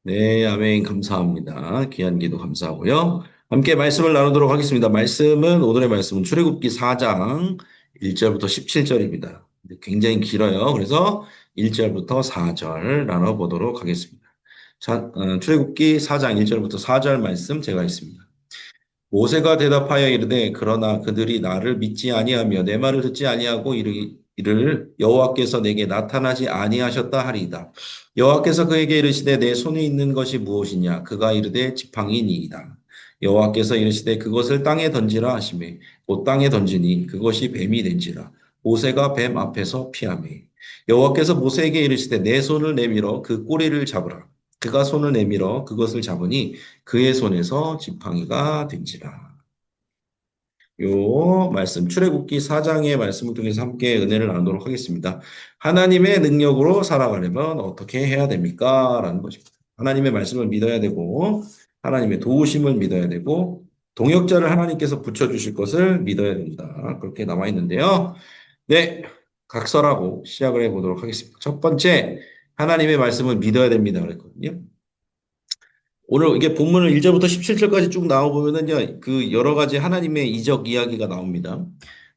네, 아멘. 감사합니다. 귀한 기도 감사하고요. 함께 말씀을 나누도록 하겠습니다. 오늘의 말씀은 출애굽기 4장 1절부터 17절입니다. 굉장히 길어요. 그래서 1절부터 4절 나눠보도록 하겠습니다. 출애굽기 4장 1절부터 4절 말씀 제가 있습니다. 모세가 대답하여 이르되 그러나 그들이 나를 믿지 아니하며 내 말을 듣지 아니하고 이를 여호와께서 내게 나타나지 아니하셨다 하리이다. 여호와께서 그에게 이르시되 내 손에 있는 것이 무엇이냐 그가 이르되 지팡이니이다. 여호와께서 이르시되 그것을 땅에 던지라 하시매 곧 땅에 던지니 그것이 뱀이 된지라. 모세가 뱀 앞에서 피하매 여호와께서 모세에게 이르시되 내 손을 내밀어 그 꼬리를 잡으라. 그가 손을 내밀어 그것을 잡으니 그의 손에서 지팡이가 된지라. 요 말씀 출애굽기 4장의 말씀을 통해서 함께 은혜를 나누도록 하겠습니다. 하나님의 능력으로 살아가려면 어떻게 해야 됩니까? 라는 것입니다. 하나님의 말씀을 믿어야 되고 하나님의 도우심을 믿어야 되고 동역자를 하나님께서 붙여주실 것을 믿어야 된다. 그렇게 나와 있는데요. 네, 각설하고 시작을 해보도록 하겠습니다. 첫 번째, 하나님의 말씀을 믿어야 됩니다. 그랬거든요. 오늘 이게 본문을 1절부터 17절까지 쭉 나와보면은요, 그 여러 가지 하나님의 이적 이야기가 나옵니다.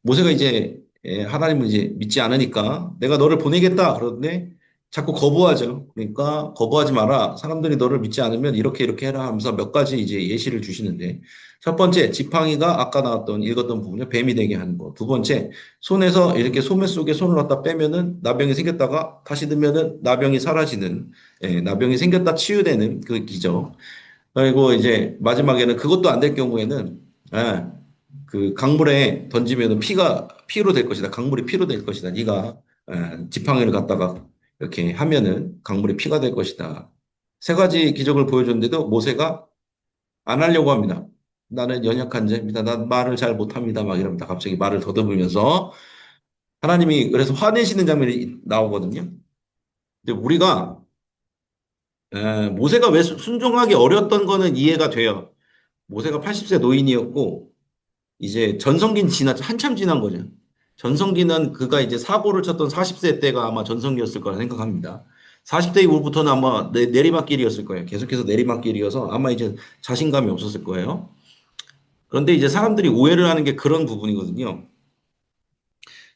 모세가 이제 하나님을 이제 믿지 않으니까 내가 너를 보내겠다 그러는데 자꾸 거부하죠. 그러니까 거부하지 마라. 사람들이 너를 믿지 않으면 이렇게 이렇게 해라 하면서 몇 가지 이제 예시를 주시는데 첫 번째 지팡이가 아까 나왔던 읽었던 부분에 뱀이 되게 하는 거. 두 번째 손에서 이렇게 소매 속에 손을 넣다 빼면은 나병이 생겼다가 다시 넣으면은 나병이 사라지는 나병이 생겼다 치유되는 그 기적. 그리고 이제 마지막에는 그것도 안 될 경우에는 예, 그 강물에 던지면은 피로 될 것이다. 강물이 피로 될 것이다. 네가 지팡이를 갖다가 이렇게 하면은 강물이 피가 될 것이다. 세 가지 기적을 보여줬는데도 모세가 안 하려고 합니다. 나는 연약한 자입니다. 난 말을 잘 못합니다. 막 이럽니다. 갑자기 말을 더듬으면서 하나님이 그래서 화내시는 장면이 나오거든요. 근데 우리가 모세가 왜 순종하기 어렸던 거는 이해가 돼요. 모세가 80세 노인이었고 이제 전성기는 한참 지난 거죠. 전성기는 그가 이제 사고를 쳤던 40세 때가 아마 전성기였을 거라 생각합니다. 40대 이후부터는 아마 내리막길이었을 거예요. 계속해서 내리막길이어서 아마 이제 자신감이 없었을 거예요. 그런데 이제 사람들이 오해를 하는 게 그런 부분이거든요.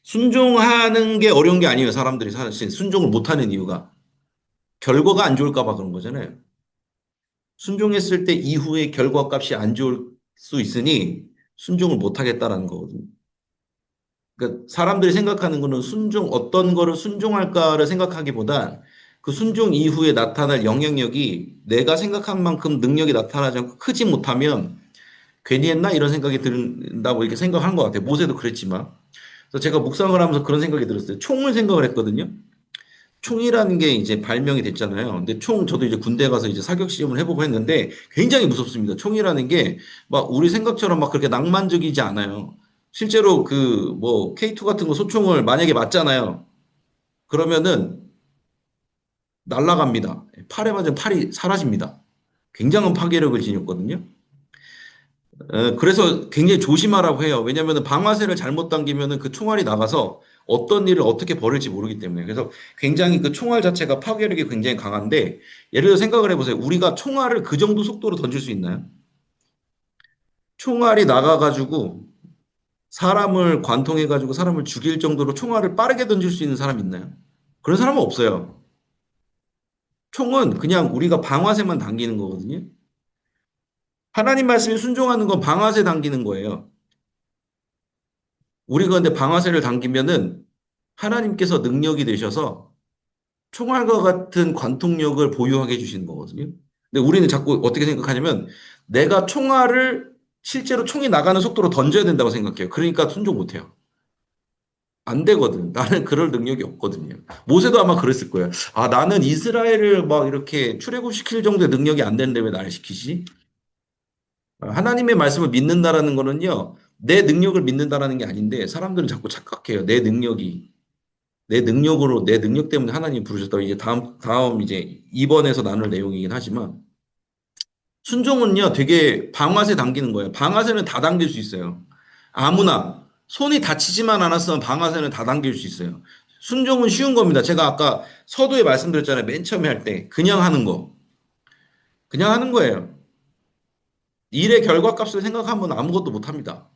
순종하는 게 어려운 게 아니에요. 사람들이 사실 순종을 못하는 이유가 결과가 안 좋을까 봐 그런 거잖아요. 순종했을 때 이후의 결과값이 안 좋을 수 있으니 순종을 못하겠다라는 거거든요. 그러니까 사람들이 생각하는 거는 어떤 거를 순종할까를 생각하기보단 그 순종 이후에 나타날 영향력이 내가 생각한 만큼 능력이 나타나지 않고 크지 못하면 괜히 했나 이런 생각이 든다고 이렇게 생각한 것 같아요. 모세도 그랬지만. 그래서 제가 묵상을 하면서 그런 생각이 들었어요. 총을 생각을 했거든요. 총이라는 게 이제 발명이 됐잖아요. 근데 저도 이제 군대 가서 이제 사격 시험을 해보고 했는데 굉장히 무섭습니다. 총이라는 게 막 우리 생각처럼 막 그렇게 낭만적이지 않아요. 실제로 그 뭐 K2 같은 거 소총을 만약에 맞잖아요. 그러면은 날아갑니다. 팔에 맞으면 팔이 사라집니다. 굉장한 파괴력을 지녔거든요. 그래서 굉장히 조심하라고 해요. 왜냐하면 방아쇠를 잘못 당기면은 그 총알이 나가서 어떤 일을 어떻게 벌일지 모르기 때문에. 그래서 굉장히 그 총알 자체가 파괴력이 굉장히 강한데 예를 들어 생각을 해보세요. 우리가 총알을 그 정도 속도로 던질 수 있나요? 총알이 나가가지고 사람을 관통해가지고 사람을 죽일 정도로 총알을 빠르게 던질 수 있는 사람 있나요? 그런 사람은 없어요. 총은 그냥 우리가 방아쇠만 당기는 거거든요. 하나님 말씀에 순종하는 건 방아쇠 당기는 거예요. 우리가 근데 방아쇠를 당기면은 하나님께서 능력이 되셔서 총알과 같은 관통력을 보유하게 해주시는 거거든요. 근데 우리는 자꾸 어떻게 생각하냐면 내가 총알을 실제로 총이 나가는 속도로 던져야 된다고 생각해요. 그러니까 순종 못해요. 안 되거든. 나는 그럴 능력이 없거든요. 모세도 아마 그랬을 거예요. 아, 나는 이스라엘을 막 이렇게 출애굽시킬 정도의 능력이 안 되는데 왜 나를 시키지? 하나님의 말씀을 믿는다라는 거는요, 내 능력을 믿는다라는 게 아닌데 사람들은 자꾸 착각해요. 내 능력으로 내 능력 때문에 하나님 부르셨다고 이제 다음 이제 2번에서 나눌 내용이긴 하지만 순종은요 되게 방아쇠 당기는 거예요. 방아쇠는 다 당길 수 있어요. 아무나 손이 다치지만 않았으면 방아쇠는 다 당길 수 있어요. 순종은 쉬운 겁니다. 제가 아까 서두에 말씀드렸잖아요. 맨 처음에 할 때 그냥 하는 거. 그냥 하는 거예요. 일의 결과값을 생각하면 아무것도 못합니다.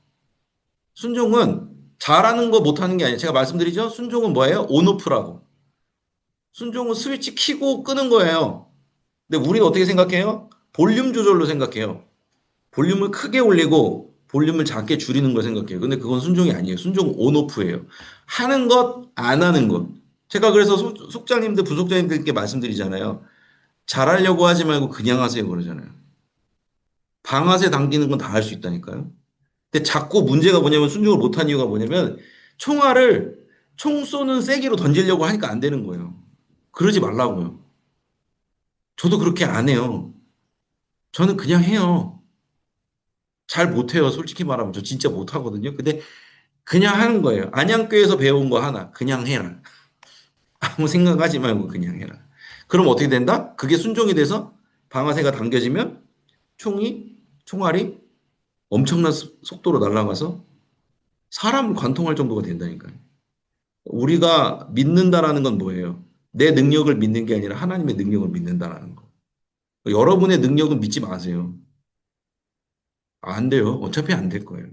순종은 잘하는 거 못하는 게 아니에요. 제가 말씀드리죠. 순종은 뭐예요? 온오프라고. 순종은 스위치 키고 끄는 거예요. 근데 우리는 어떻게 생각해요? 볼륨 조절로 생각해요. 볼륨을 크게 올리고 볼륨을 작게 줄이는 걸 생각해요. 근데 그건 순종이 아니에요. 순종은 온오프예요. 하는 것, 안 하는 것. 제가 그래서 속장님들, 부속장님들께 말씀드리잖아요. 잘하려고 하지 말고 그냥 하세요. 그러잖아요. 방아쇠 당기는 건 다 할 수 있다니까요. 근데 자꾸 문제가 뭐냐면 순종을 못한 이유가 뭐냐면 총알을 총 쏘는 세기로 던지려고 하니까 안 되는 거예요. 그러지 말라고요. 저도 그렇게 안 해요. 저는 그냥 해요. 잘 못해요. 솔직히 말하면 저 진짜 못하거든요. 근데 그냥 하는 거예요. 안양교에서 배운 거 하나 그냥 해라. 아무 생각하지 말고 그냥 해라. 그럼 어떻게 된다? 그게 순종이 돼서 방아쇠가 당겨지면 총알이 엄청난 속도로 날아가서 사람을 관통할 정도가 된다니까요. 우리가 믿는다라는 건 뭐예요? 내 능력을 믿는 게 아니라 하나님의 능력을 믿는다라는 거. 여러분의 능력은 믿지 마세요. 안 돼요. 어차피 안 될 거예요.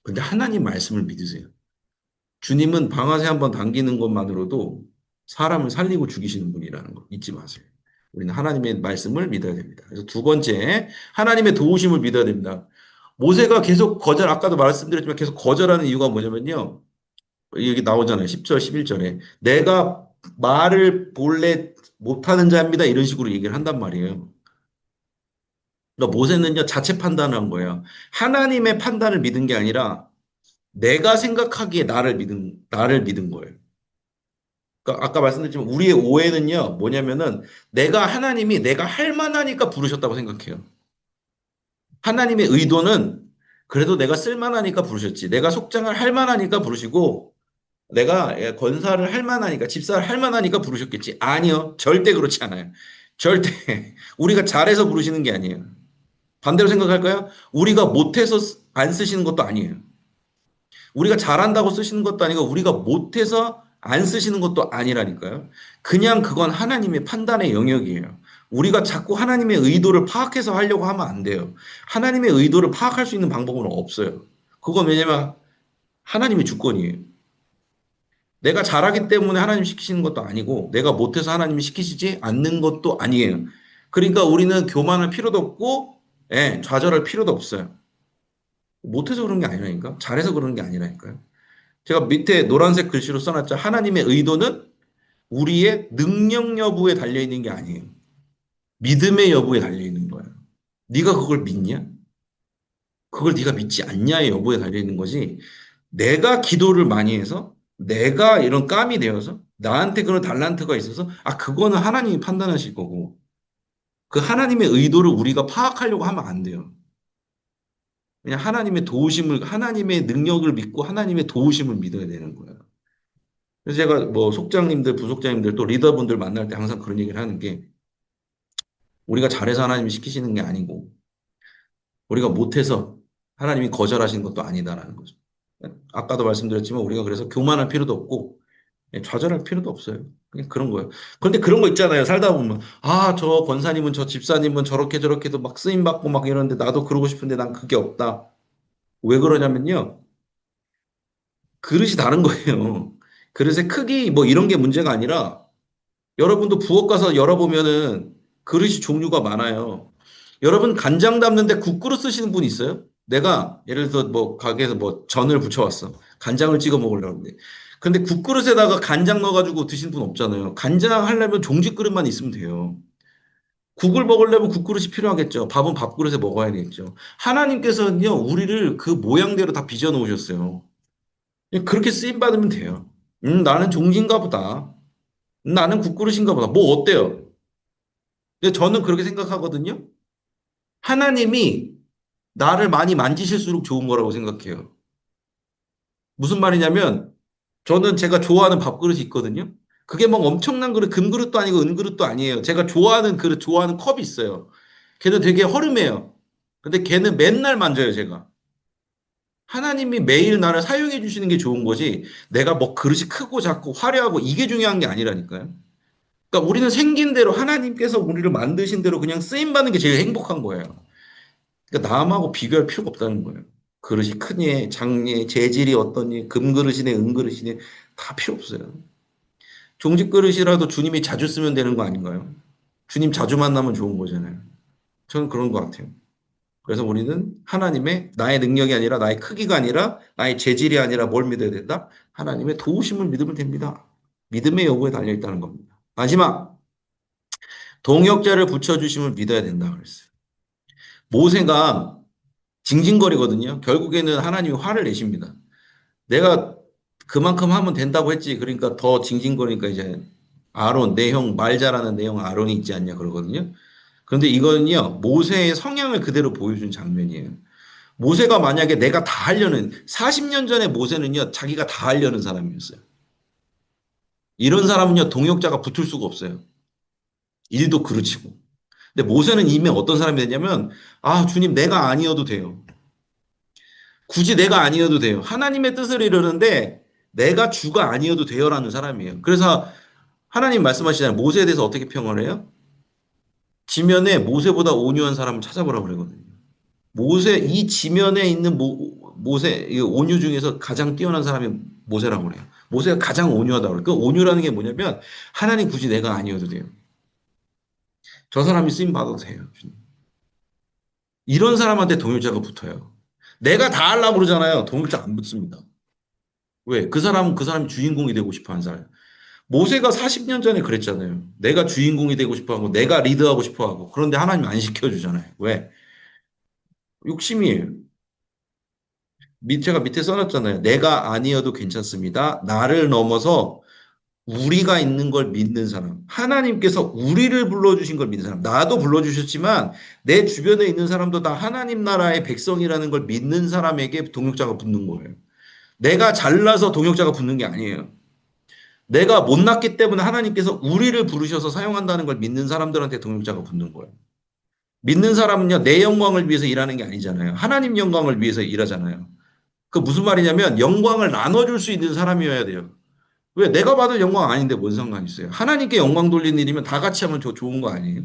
근데 하나님 말씀을 믿으세요. 주님은 방아쇠 한번 당기는 것만으로도 사람을 살리고 죽이시는 분이라는 거 잊지 마세요. 우리는 하나님의 말씀을 믿어야 됩니다. 그래서 두 번째, 하나님의 도우심을 믿어야 됩니다. 모세가 계속 아까도 말씀드렸지만 계속 거절하는 이유가 뭐냐면요. 여기 나오잖아요. 10절, 11절에. 내가 말을 본래 못하는 자입니다. 이런 식으로 얘기를 한단 말이에요. 그러니까 모세는요, 자체 판단을 한 거예요. 하나님의 판단을 믿은 게 아니라 내가 생각하기에 나를 믿은 거예요. 그러니까 아까 말씀드렸지만 우리의 오해는요, 뭐냐면은 하나님이 내가 할 만하니까 부르셨다고 생각해요. 하나님의 의도는 그래도 내가 쓸 만하니까 부르셨지. 내가 속장을 할 만하니까 부르시고 내가 권사를 할 만하니까, 집사를 할 만하니까 부르셨겠지. 아니요. 절대 그렇지 않아요. 절대. 우리가 잘해서 부르시는 게 아니에요. 반대로 생각할까요? 우리가 못해서 안 쓰시는 것도 아니에요. 우리가 잘한다고 쓰시는 것도 아니고, 우리가 못해서 안 쓰시는 것도 아니라니까요. 그냥 그건 하나님의 판단의 영역이에요. 우리가 자꾸 하나님의 의도를 파악해서 하려고 하면 안 돼요. 하나님의 의도를 파악할 수 있는 방법은 없어요. 그건 왜냐면 하나님의 주권이에요. 내가 잘하기 때문에 하나님 시키시는 것도 아니고 내가 못해서 하나님이 시키시지 않는 것도 아니에요. 그러니까 우리는 교만할 필요도 없고 좌절할 필요도 없어요. 못해서 그런 게 아니라니까. 잘해서 그런 게 아니라니까요. 제가 밑에 노란색 글씨로 써놨죠. 하나님의 의도는 우리의 능력 여부에 달려있는 게 아니에요. 믿음의 여부에 달려있는 거예요. 네가 그걸 믿냐? 그걸 네가 믿지 않냐의 여부에 달려있는 거지. 내가 기도를 많이 해서 내가 이런 깜이 되어서 나한테 그런 달란트가 있어서 그거는 하나님이 판단하실 거고 그 하나님의 의도를 우리가 파악하려고 하면 안 돼요. 그냥 하나님의 능력을 믿고 하나님의 도우심을 믿어야 되는 거예요. 그래서 제가 뭐 속장님들, 부속장님들 또 리더분들 만날 때 항상 그런 얘기를 하는 게 우리가 잘해서 하나님이 시키시는 게 아니고 우리가 못해서 하나님이 거절하시는 것도 아니다라는 거죠. 아까도 말씀드렸지만 우리가 그래서 교만할 필요도 없고 좌절할 필요도 없어요. 그냥 그런 거예요. 그런데 그런 거 있잖아요. 살다 보면 저 권사님은 저 집사님은 저렇게 저렇게도 막 쓰임 받고 막 이러는데 나도 그러고 싶은데 난 그게 없다. 왜 그러냐면요. 그릇이 다른 거예요. 그릇의 크기 뭐 이런 게 문제가 아니라 여러분도 부엌 가서 열어보면은 그릇이 종류가 많아요. 여러분 간장 담는데 국그릇 쓰시는 분 있어요? 내가 예를 들어서 뭐 가게에서 뭐 전을 부쳐왔어. 간장을 찍어 먹으려고 하는데. 근데 국그릇에다가 간장 넣어가지고 드시는 분 없잖아요. 간장 하려면 종지 그릇만 있으면 돼요. 국을 먹으려면 국그릇이 필요하겠죠. 밥은 밥그릇에 먹어야겠죠. 하나님께서는요, 우리를 그 모양대로 다 빚어 놓으셨어요. 그렇게 쓰임 받으면 돼요. 나는 종지인가 보다. 나는 국그릇인가 보다. 뭐 어때요? 근데 저는 그렇게 생각하거든요. 하나님이 나를 많이 만지실수록 좋은 거라고 생각해요. 무슨 말이냐면 저는 제가 좋아하는 밥그릇이 있거든요. 그게 막 엄청난 그릇, 금그릇도 아니고 은그릇도 아니에요. 제가 좋아하는 그릇, 좋아하는 컵이 있어요. 걔는 되게 허름해요. 근데 걔는 맨날 만져요, 제가. 하나님이 매일 나를 사용해 주시는 게 좋은 거지. 내가 뭐 그릇이 크고 작고 화려하고 이게 중요한 게 아니라니까요. 그러니까 우리는 생긴 대로 하나님께서 우리를 만드신 대로 그냥 쓰임 받는 게 제일 행복한 거예요. 그러니까 남하고 비교할 필요가 없다는 거예요. 그릇이 크니 작니 재질이 어떠니 금그릇이네 은그릇이네 다 필요 없어요. 종직 그릇이라도 주님이 자주 쓰면 되는 거 아닌가요? 주님 자주 만나면 좋은 거잖아요. 저는 그런 것 같아요. 그래서 우리는 하나님의 나의 능력이 아니라 나의 크기가 아니라 나의 재질이 아니라 뭘 믿어야 된다? 하나님의 도우심을 믿으면 됩니다. 믿음의 여부에 달려 있다는 겁니다. 마지막 동역자를 붙여주심을 믿어야 된다 그랬어요. 모세가 징징거리거든요. 결국에는 하나님이 화를 내십니다. 내가 그만큼 하면 된다고 했지. 그러니까 더 징징거리니까 이제 아론, 내 형, 말 잘하는 내 형 아론이 있지 않냐 그러거든요. 그런데 이거는요, 모세의 성향을 그대로 보여준 장면이에요. 모세가 만약에 내가 다 하려는, 40년 전에 모세는요, 자기가 다 하려는 사람이었어요. 이런 사람은요, 동역자가 붙을 수가 없어요. 일도 그르치고. 근데 모세는 이미 어떤 사람이 됐냐면, 아, 주님, 내가 아니어도 돼요. 굳이 내가 아니어도 돼요. 하나님의 뜻을 이루는데, 내가 주가 아니어도 돼요라는 사람이에요. 그래서 하나님 말씀하시잖아요. 모세에 대해서 어떻게 평을 해요? 지면에 모세보다 온유한 사람을 찾아보라고 그러거든요. 이 지면에 있는 모세, 이 온유 중에서 가장 뛰어난 사람이 모세라고 그래요. 모세가 가장 온유하다고 그래요. 그 온유라는 게 뭐냐면, 하나님 굳이 내가 아니어도 돼요. 저 사람이 쓰임 받아도 돼요. 이런 사람한테 동역자가 붙어요. 내가 다 하려고 그러잖아요. 동역자 안 붙습니다. 왜? 그 사람은 그 사람이 주인공이 되고 싶어 하는 사람. 모세가 40년 전에 그랬잖아요. 내가 주인공이 되고 싶어 하고, 내가 리드하고 싶어 하고. 그런데 하나님 안 시켜주잖아요. 왜? 욕심이에요. 제가 밑에 써놨잖아요. 내가 아니어도 괜찮습니다. 나를 넘어서 우리가 있는 걸 믿는 사람. 하나님께서 우리를 불러주신 걸 믿는 사람. 나도 불러주셨지만 내 주변에 있는 사람도 다 하나님 나라의 백성이라는 걸 믿는 사람에게 동역자가 붙는 거예요. 내가 잘나서 동역자가 붙는 게 아니에요. 내가 못났기 때문에 하나님께서 우리를 부르셔서 사용한다는 걸 믿는 사람들한테 동역자가 붙는 거예요. 믿는 사람은요, 내 영광을 위해서 일하는 게 아니잖아요. 하나님 영광을 위해서 일하잖아요. 그 무슨 말이냐면 영광을 나눠줄 수 있는 사람이어야 돼요. 왜? 내가 받은 영광 아닌데 뭔 상관 있어요? 하나님께 영광 돌리는 일이면 다 같이 하면 좋은 거 아니에요?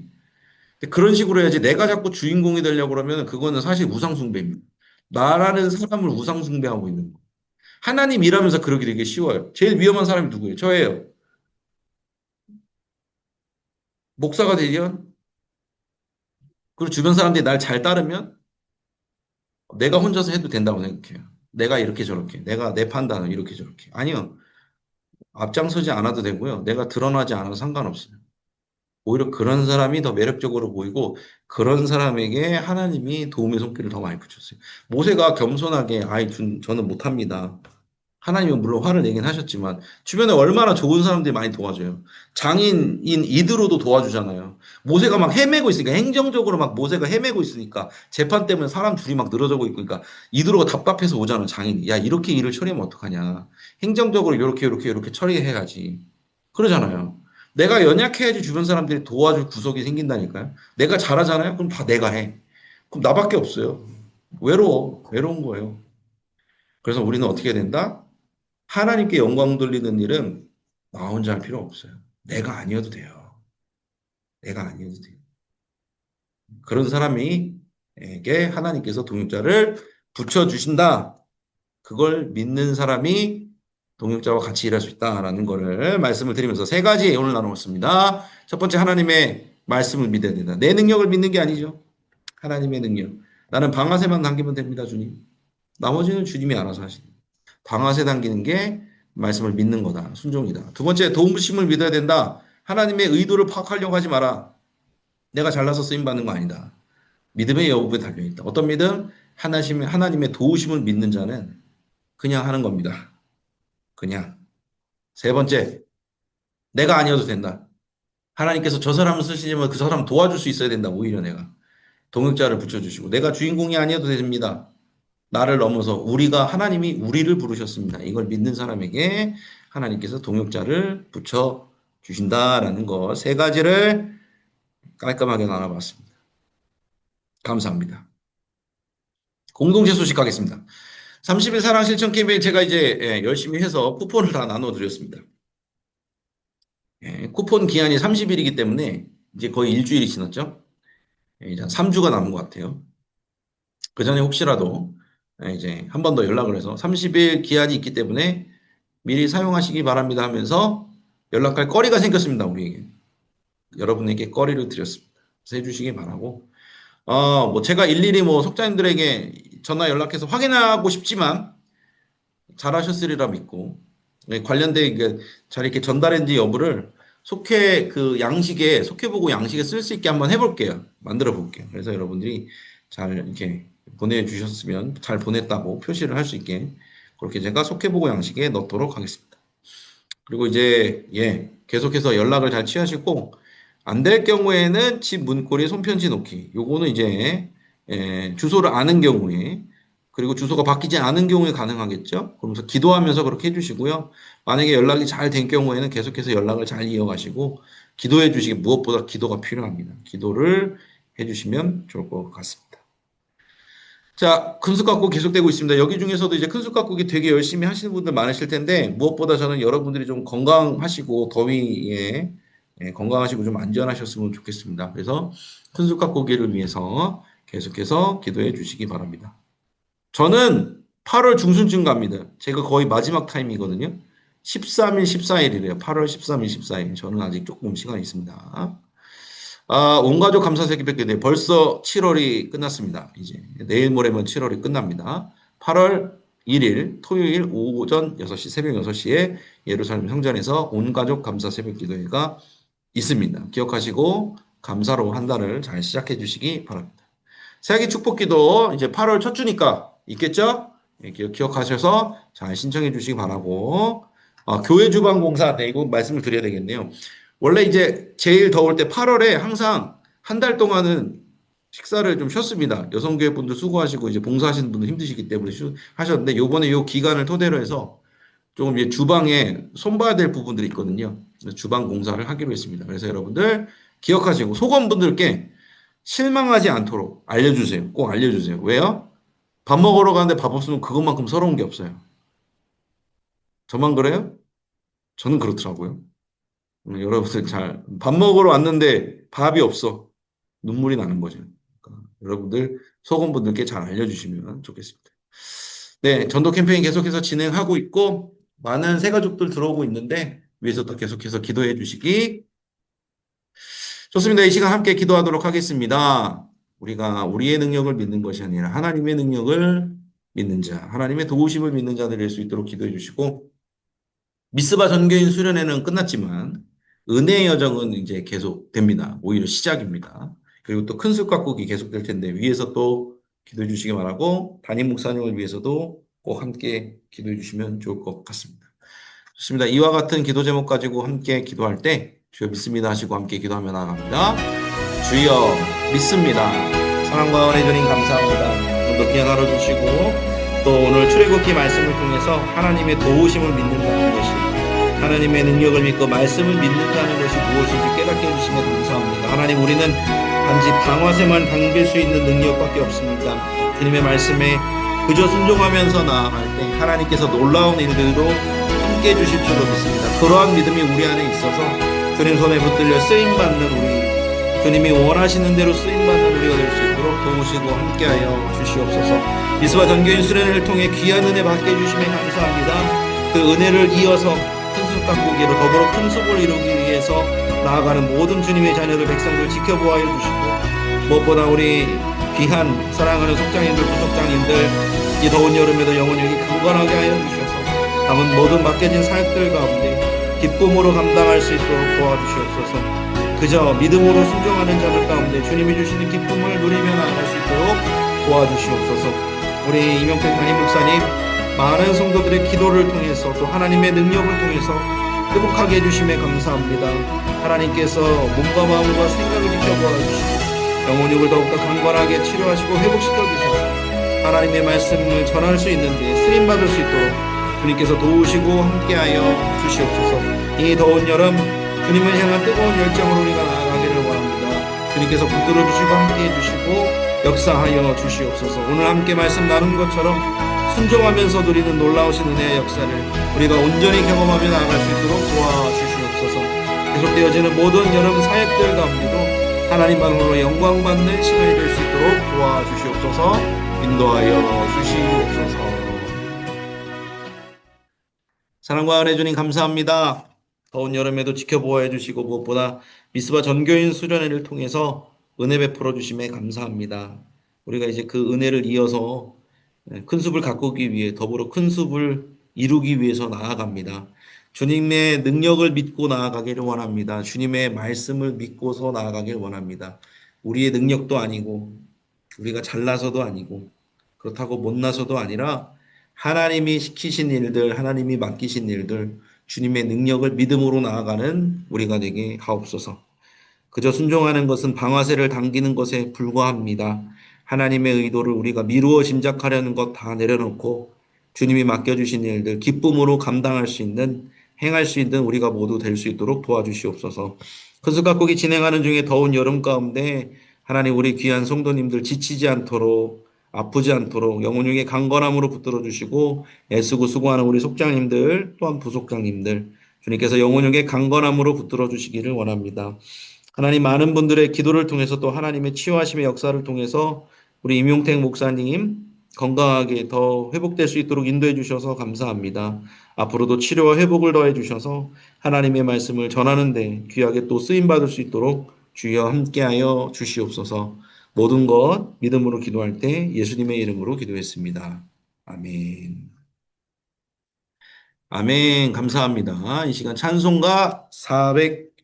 그런 식으로 해야지 내가 자꾸 주인공이 되려고 그러면 그거는 사실 우상숭배입니다. 나라는 사람을 우상숭배하고 있는 거. 하나님 일하면서 그러기 되게 쉬워요. 제일 위험한 사람이 누구예요? 저예요. 목사가 되면, 그리고 주변 사람들이 날 잘 따르면 내가 혼자서 해도 된다고 생각해요. 내가 이렇게 저렇게. 내가 내 판단은 이렇게 저렇게. 아니요. 앞장서지 않아도 되고요. 내가 드러나지 않아도 상관없어요. 오히려 그런 사람이 더 매력적으로 보이고 그런 사람에게 하나님이 도움의 손길을 더 많이 붙였어요. 모세가 겸손하게 저는 못합니다. 하나님은 물론 화를 내긴 하셨지만 주변에 얼마나 좋은 사람들이 많이 도와줘요. 장인인 이드로도 도와주잖아요. 모세가 막 헤매고 있으니까 행정적으로 막 모세가 헤매고 있으니까 재판 때문에 사람 줄이 막 늘어지고 있으니까 이드로가 답답해서 오잖아 장인이. 야 이렇게 일을 처리하면 어떡하냐. 행정적으로 이렇게 처리해야지. 그러잖아요. 내가 연약해야지 주변 사람들이 도와줄 구석이 생긴다니까요. 내가 잘하잖아요. 그럼 다 내가 해. 그럼 나밖에 없어요. 외로운 거예요. 그래서 우리는 어떻게 된다? 하나님께 영광 돌리는 일은 나 혼자 할 필요 없어요. 내가 아니어도 돼요. 내가 아니어도 돼요. 그런 사람에게 하나님께서 동역자를 붙여주신다. 그걸 믿는 사람이 동역자와 같이 일할 수 있다라는 거를 말씀을 드리면서 세 가지 오늘 나누었습니다. 첫 번째 하나님의 말씀을 믿어야 된다. 내 능력을 믿는 게 아니죠. 하나님의 능력. 나는 방아쇠만 당기면 됩니다, 주님. 나머지는 주님이 알아서 하시는. 방아쇠 당기는 게 말씀을 믿는 거다. 순종이다. 두 번째, 도움심을 믿어야 된다. 하나님의 의도를 파악하려고 하지 마라. 내가 잘나서 쓰임 받는 거 아니다. 믿음의 여부에 달려있다. 어떤 믿음? 하나님의 도우심을 믿는 자는 그냥 하는 겁니다. 그냥. 세 번째, 내가 아니어도 된다. 하나님께서 저 사람을 쓰시지만 그 사람 도와줄 수 있어야 된다. 오히려 내가. 동역자를 붙여주시고. 내가 주인공이 아니어도 됩니다. 나를 넘어서 하나님이 우리를 부르셨습니다. 이걸 믿는 사람에게 하나님께서 동역자를 붙여 주신다라는 것 세 가지를 깔끔하게 나눠봤습니다. 감사합니다. 공동체 소식 하겠습니다. 30일 사랑 실천 캠페인 제가 이제 열심히 해서 쿠폰을 다 나눠드렸습니다. 쿠폰 기한이 30일이기 때문에 이제 거의 일주일이 지났죠. 이제 한 3주가 남은 것 같아요. 그 전에 혹시라도 이제 한 번 더 연락을 해서 30일 기한이 있기 때문에 미리 사용하시기 바랍니다 하면서 연락할 거리가 생겼습니다. 우리에게. 여러분에게 거리를 드렸습니다. 그래서 해주시기 바라고. 뭐 제가 일일이 뭐 속자님들에게 전화 연락해서 확인하고 싶지만 잘하셨으리라 믿고 관련된 잘 이렇게 전달했는지 여부를 속해보고 양식에 쓸 수 있게 한번 해볼게요. 만들어 볼게요. 그래서 여러분들이 잘 이렇게 보내주셨으면 잘 보냈다고 표시를 할 수 있게 그렇게 제가 속해보고 양식에 넣도록 하겠습니다. 그리고 이제 계속해서 연락을 잘 취하시고 안 될 경우에는 집 문고리 손편지 놓기. 요거는 이제 주소를 아는 경우에 그리고 주소가 바뀌지 않은 경우에 가능하겠죠. 그러면서 기도하면서 그렇게 해주시고요. 만약에 연락이 잘 된 경우에는 계속해서 연락을 잘 이어가시고 기도해 주시기 무엇보다 기도가 필요합니다. 기도를 해주시면 좋을 것 같습니다. 자, 큰숟가락 계속되고 있습니다. 여기 중에서도 이제 큰숟가락이 되게 열심히 하시는 분들 많으실 텐데 무엇보다 저는 여러분들이 좀 건강하시고 더위에 건강하시고 좀 안전하셨으면 좋겠습니다. 그래서 큰숟가락을 위해서 계속해서 기도해 주시기 바랍니다. 저는 8월 중순쯤 갑니다. 제가 거의 마지막 타임이거든요. 13일, 14일이래요. 8월 13일, 14일. 저는 아직 조금 시간이 있습니다. 온가족 감사 새끼 벌써 7월이 끝났습니다. 이제 내일 모레면 7월이 끝납니다. 8월 1일 토요일 오전 6시, 새벽 6시에 예루살렘 성전에서 온가족 감사 새벽 기도회가 있습니다. 기억하시고 감사로 한 달을 잘 시작해 주시기 바랍니다. 새학기 축복기도 이제 8월 첫 주니까 있겠죠? 기억하셔서 잘 신청해 주시기 바라고. 교회 주방 공사, 이거 말씀을 드려야 되겠네요. 원래 이제 제일 더울 때 8월에 항상 한 달 동안은 식사를 좀 쉬었습니다. 여성교회 분들 수고하시고 이제 봉사하시는 분들 힘드시기 때문에 하셨는데 요번에 요 기간을 토대로 해서 조금 이제 주방에 손봐야 될 부분들이 있거든요. 주방 공사를 하기로 했습니다. 그래서 여러분들 기억하시고 소검분들께 실망하지 않도록 알려주세요. 꼭 알려주세요. 왜요? 밥 먹으러 가는데 밥 없으면 그것만큼 서러운 게 없어요. 저만 그래요? 저는 그렇더라고요. 여러분들 밥 먹으러 왔는데 밥이 없어. 눈물이 나는 거죠. 그러니까 여러분들 소검분들께 잘 알려주시면 좋겠습니다. 네, 전도 캠페인 계속해서 진행하고 있고 많은 새가족들 들어오고 있는데 위에서도 계속해서 기도해 주시기 좋습니다. 이 시간 함께 기도하도록 하겠습니다. 우리가 우리의 능력을 믿는 것이 아니라 하나님의 능력을 믿는 자, 하나님의 도우심을 믿는 자들이 될 수 있도록 기도해 주시고 미스바 전교인 수련회는 끝났지만 은혜의 여정은 이제 계속됩니다. 오히려 시작입니다. 그리고 또 큰 숲가꾸기 계속될 텐데 위에서 또 기도해 주시기 바라고 담임 목사님을 위해서도 꼭 함께 기도해 주시면 좋을 것 같습니다. 좋습니다. 이와 같은 기도 제목 가지고 함께 기도할 때 주여 믿습니다 하시고 함께 기도하며 나아갑니다. 주여 믿습니다. 사랑과 은혜 주님 감사합니다. 오늘도 귀한 하루 주시고 또 오늘 출애굽기 말씀을 통해서 하나님의 도우심을 믿는다는 것이 하나님의 능력을 믿고 말씀을 믿는다는 것이 무엇인지 깨닫게 해주시며 감사합니다. 하나님 우리는 단지 방화쇠만 당길 수 있는 능력밖에 없습니다. 주님의 말씀에 그저 순종하면서 나아갈 때 하나님께서 놀라운 일들도 함께 해주실 줄로 믿습니다. 그러한 믿음이 우리 안에 있어서 주님 손에 붙들려 쓰임받는 우리 주님이 원하시는 대로 쓰임받는 우리가 될 수 있도록 도우시고 함께하여 주시옵소서. 미스바 전교인 수련회를 통해 귀한 은혜 받게 해주시면 감사합니다. 그 은혜를 이어서 큰 숲 가꾸기로 더불어 큰 숲을 이루기 위해서 나아가는 모든 주님의 자녀들 백성들 지켜보아 주시고 무엇보다 우리 귀한 사랑하는 속장님들 부속장님들 이 더운 여름에도 영원히 강건하게 하여 주셔서 남은 모든 맡겨진 사역들 가운데 기쁨으로 감당할 수 있도록 도와주시옵소서. 그저 믿음으로 순종하는 자들 가운데 주님이 주시는 기쁨을 누리며 나아갈 수 있도록 도와주시옵소서. 우리 이명택 담임 목사님 많은 성도들의 기도를 통해서 또 하나님의 능력을 통해서 회복하게 해주심에 감사합니다. 하나님께서 몸과 마음과 생각을 지켜보아 주시고 영혼육을 더욱더 강건하게 치료하시고 회복시켜 주셔서 하나님의 말씀을 전할 수 있는데 쓰임받을 수 있도록 주님께서 도우시고 함께하여 주시옵소서. 이 더운 여름 주님을 향한 뜨거운 열정으로 우리가 나아가기를 원합니다. 주님께서 붙들어 주시고 함께해 주시고 역사하여 주시옵소서. 오늘 함께 말씀 나눈 것처럼 순종하면서 누리는 놀라우신 은혜의 역사를 우리가 온전히 경험하며 나아갈 수 있도록 도와주시옵소서. 계속되어지는 모든 여름 사역들 가운데도 하나님만으로 영광받는 시간이 될 수 있도록 도와주시옵소서. 인도하여 주시옵소서. 사랑과 은혜 주님 감사합니다. 더운 여름에도 지켜보아 주시고 무엇보다 미스바 전교인 수련회를 통해서 은혜 베풀어 주심에 감사합니다. 우리가 이제 그 은혜를 이어서 큰 숲을 가꾸기 위해 더불어 큰 숲을 이루기 위해서 나아갑니다. 주님의 능력을 믿고 나아가기를 원합니다. 주님의 말씀을 믿고서 나아가길 원합니다. 우리의 능력도 아니고 우리가 잘나서도 아니고 그렇다고 못나서도 아니라 하나님이 시키신 일들, 하나님이 맡기신 일들, 주님의 능력을 믿음으로 나아가는 우리가 되게 하옵소서. 그저 순종하는 것은 방아쇠를 당기는 것에 불과합니다. 하나님의 의도를 우리가 미루어 짐작하려는 것 다 내려놓고 주님이 맡겨주신 일들 기쁨으로 감당할 수 있는, 행할 수 있는 우리가 모두 될 수 있도록 도와주시옵소서. 큰수 가꾸기 진행하는 중에 더운 여름 가운데 하나님 우리 귀한 성도님들 지치지 않도록, 아프지 않도록 영혼중에 강건함으로 붙들어 주시고 애쓰고 수고하는 우리 속장님들 또한 부속장님들 주님께서 영혼중에 강건함으로 붙들어 주시기를 원합니다. 하나님 많은 분들의 기도를 통해서 또 하나님의 치유하심의 역사를 통해서 우리 임용택 목사님 건강하게 더 회복될 수 있도록 인도해 주셔서 감사합니다. 앞으로도 치료와 회복을 더해 주셔서 하나님의 말씀을 전하는데 귀하게 또 쓰임받을 수 있도록 주여 함께하여 주시옵소서. 모든 것 믿음으로 기도할 때 예수님의 이름으로 기도했습니다. 아멘. 아멘. 감사합니다. 이 시간 찬송가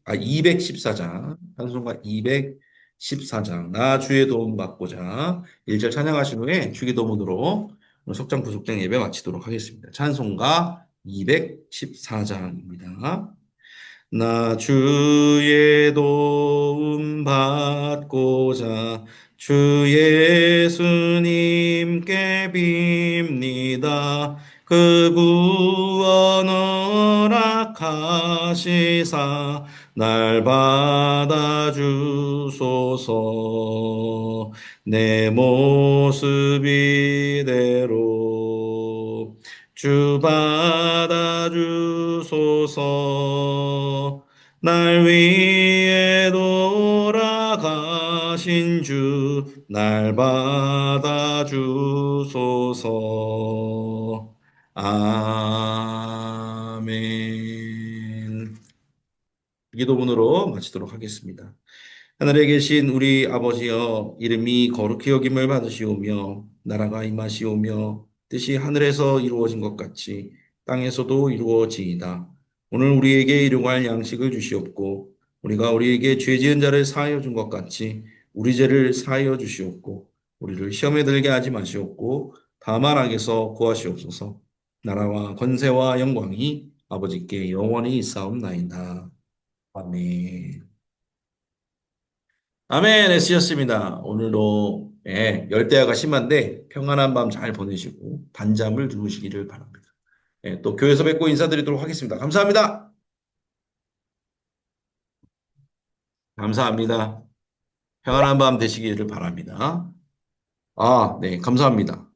214장, 찬송가 214장, 나 주의 도움 받고자 1절 찬양하신 후에 주기도문으로 속장 부속장 예배 마치도록 하겠습니다. 찬송가 214장입니다. 나 주의 도움 받고자 주 예수님께 빕니다. 그 구원 허락하시사 날 받아주소서. 내 모습 이대로 주 받아주소서. 날 위해 돌아가신 주 날 받아주소서. 아멘. 기도문으로 마치도록 하겠습니다. 하늘에 계신 우리 아버지여, 이름이 거룩히 여김을 받으시오며 나라가 임하시오며 뜻이 하늘에서 이루어진 것 같이 땅에서도 이루어지이다. 오늘 우리에게 일용할 양식을 주시옵고 우리가 우리에게 죄 지은 자를 사하여 준 것 같이 우리 죄를 사하여 주시옵고 우리를 시험에 들게 하지 마시옵고 다만 악에서 구하시옵소서. 나라와 권세와 영광이 아버지께 영원히 있사옵나이다. 아멘. 아멘. 애쓰셨습니다. 오늘도 열대야가 심한데 평안한 밤 잘 보내시고 단잠을 주무시기를 바랍니다. 또 교회에서 뵙고 인사드리도록 하겠습니다. 감사합니다. 감사합니다. 평안한 밤 되시기를 바랍니다. 아, 네, 감사합니다.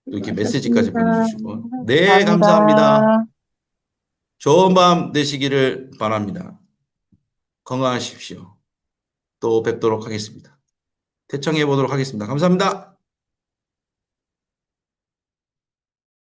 또 이렇게 메시지까지 수고하셨습니다. 보내주시고. 네, 감사합니다. 감사합니다. 좋은 밤 되시기를 바랍니다. 건강하십시오. 또 뵙도록 하겠습니다. 대청해 보도록 하겠습니다. 감사합니다.